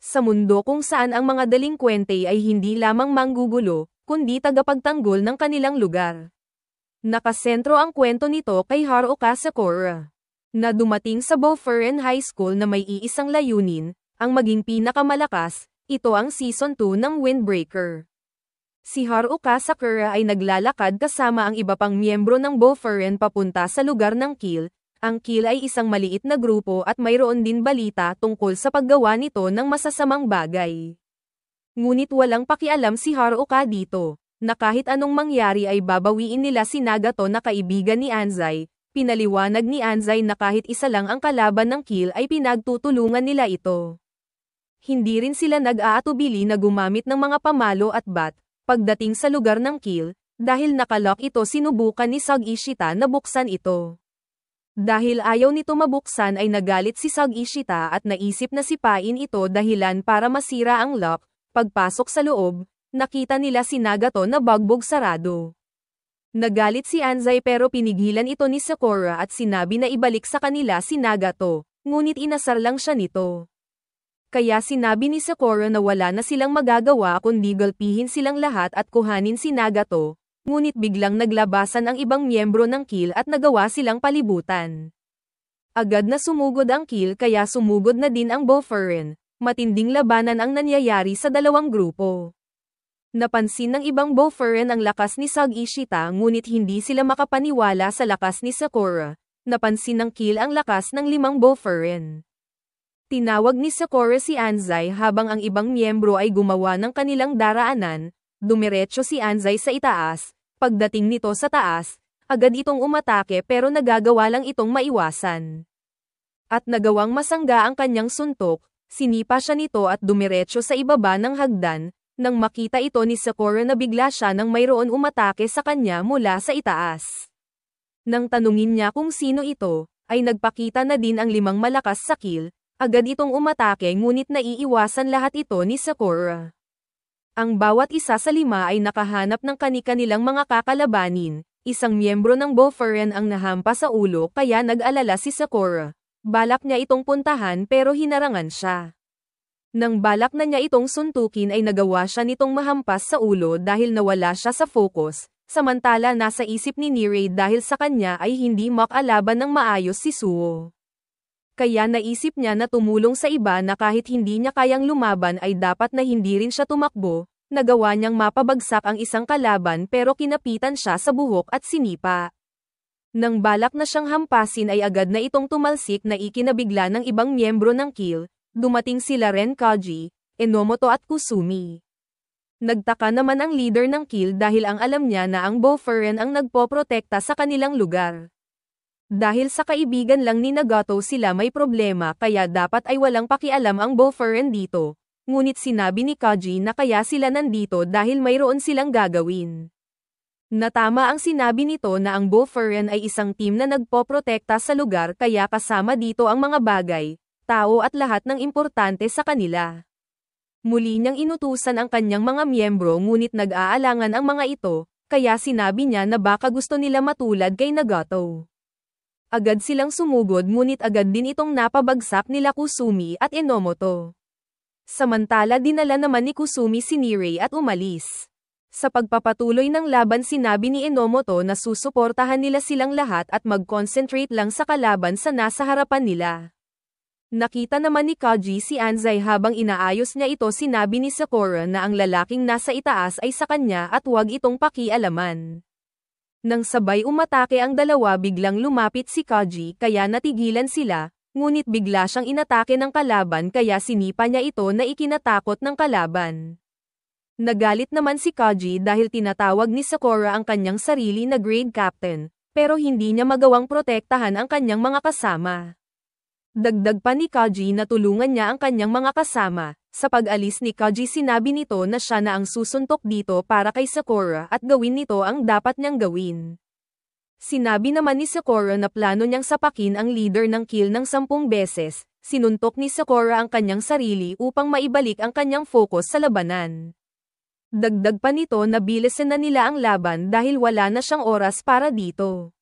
Sa mundo kung saan ang mga delinkwente ay hindi lamang manggugulo, kundi tagapagtanggol ng kanilang lugar. Nakasentro ang kwento nito kay Haruka Sakura, na dumating sa Boferen High School na may iisang layunin, ang maging pinakamalakas. Ito ang Season 2 ng Windbreaker. Si Haruka Sakura ay naglalakad kasama ang iba pang miyembro ng Boferen papunta sa lugar ng Kill. Ang Kill ay isang maliit na grupo at mayroon din balita tungkol sa paggawa nito ng masasamang bagay. Ngunit walang pakialam si Haruka dito, na kahit anong mangyari ay babawiin nila si Nagato na kaibigan ni Anzai. Pinaliwanag ni Anzai na kahit isa lang ang kalaban ng Kill ay pinagtutulungan nila ito. Hindi rin sila nag-aatubili na gumamit ng mga pamalo at bat, pagdating sa lugar ng Kill, dahil nakalock ito sinubukan ni Sug Ishita na buksan ito. Dahil ayaw nito mabuksan ay nagalit si Sug Ishita at naisip na sipain ito dahilan para masira ang lock. Pagpasok sa loob, nakita nila si Nagato na bagbog sarado. Nagalit si Anzai pero pinigilan ito ni Sakura at sinabi na ibalik sa kanila si Nagato, ngunit inasar lang siya nito. Kaya sinabi ni Sakura na wala na silang magagawa kundi gulpihin silang lahat at kuhanin si Nagato. Ngunit biglang naglabasan ang ibang miyembro ng Kill at nagawa silang palibutan. Agad na sumugod ang Kill kaya sumugod na din ang Boferen. Matinding labanan ang nangyayari sa dalawang grupo. Napansin ng ibang Boferen ang lakas ni Sug Ishita ngunit hindi sila makapaniwala sa lakas ni Sakura. Napansin ng Kill ang lakas ng 5 Boferen. Tinawag ni Sakura si Anzai habang ang ibang miyembro ay gumawa ng kanilang daraanan. Dumiretso si Anzai sa itaas. Pagdating nito sa taas, agad itong umatake pero nagagawa lang itong maiwasan. At nagawang masangga ang kanyang suntok, sinipa siya nito at dumiretso sa ibaba ng hagdan. Nang makita ito ni Sakura na bigla siya nang mayroon umatake sa kanya mula sa itaas. Nang tanungin niya kung sino ito, ay nagpakita na din ang 5 malakas sa Kill. Agad itong umatake ngunit naiiwasan lahat ito ni Sakura. Ang bawat isa sa 5 ay nakahanap ng kani-kanilang mga kakalabanin. Isang miyembro ng Boferen ang nahampas sa ulo kaya nag-alala si Sakura. Balak niya itong puntahan pero hinarangan siya. Nang balak na niya itong suntukin ay nagawa siya nitong mahampas sa ulo dahil nawala siya sa focus. Samantala nasa isip ni Nirei dahil sa kanya ay hindi makalaban ng maayos si Suo. Kaya naisip niya na tumulong sa iba na kahit hindi niya kayang lumaban ay dapat na hindi rin siya tumakbo. Nagawa niyang mapabagsak ang isang kalaban pero kinapitan siya sa buhok at sinipa. Nang balak na siyang hampasin ay agad na itong tumalsik na ikinabigla ng ibang miyembro ng Kill. Dumating sila Renkaji, Enomoto at Kusumi. Nagtaka naman ang leader ng Kill dahil ang alam niya na ang Boferen ang nagpoprotekta sa kanilang lugar. Dahil sa kaibigan lang ni Nagato sila may problema kaya dapat ay walang pakialam ang Boferen dito. Ngunit sinabi ni Kaji na kaya sila nandito dahil mayroon silang gagawin. Natama ang sinabi nito na ang Boferen ay isang team na nagpoprotekta sa lugar kaya kasama dito ang mga bagay, tao at lahat ng importante sa kanila. Muli niyang inutusan ang kanyang mga miyembro ngunit nag-aalangan ang mga ito, kaya sinabi niya na baka gusto nila matulad kay Nagato. Agad silang sumugod ngunit agad din itong napabagsak nila Kusumi at Enomoto. Samantala dinala naman ni Kusumi si Nirei at umalis. Sa pagpapatuloy ng laban sinabi ni Enomoto na susuportahan nila silang lahat at mag-concentrate lang sa kalaban sa nasa harapan nila. Nakita naman ni Kaji si Anzai habang inaayos niya ito sinabi ni Sakura na ang lalaking nasa itaas ay sa kanya at huwag itong pakialaman. Nang sabay umatake ang dalawa biglang lumapit si Kaji kaya natigilan sila, ngunit bigla siyang inatake ng kalaban kaya sinipa niya ito na ikinatakot ng kalaban. Nagalit naman si Kaji dahil tinatawag ni Sakura ang kanyang sarili na grade captain, pero hindi niya magawang protektahan ang kanyang mga kasama. Dagdag pa ni Kaji na tulungan niya ang kanyang mga kasama. Sa pag-alis ni Kaji sinabi nito na siya na ang susuntok dito para kay Sakura at gawin nito ang dapat niyang gawin. Sinabi naman ni Sakura na plano niyang sapakin ang leader ng Kill ng 10 beses. Sinuntok ni Sakura ang kanyang sarili upang maibalik ang kanyang focus sa labanan. Dagdag pa nito na bilisan na nila ang laban dahil wala na siyang oras para dito.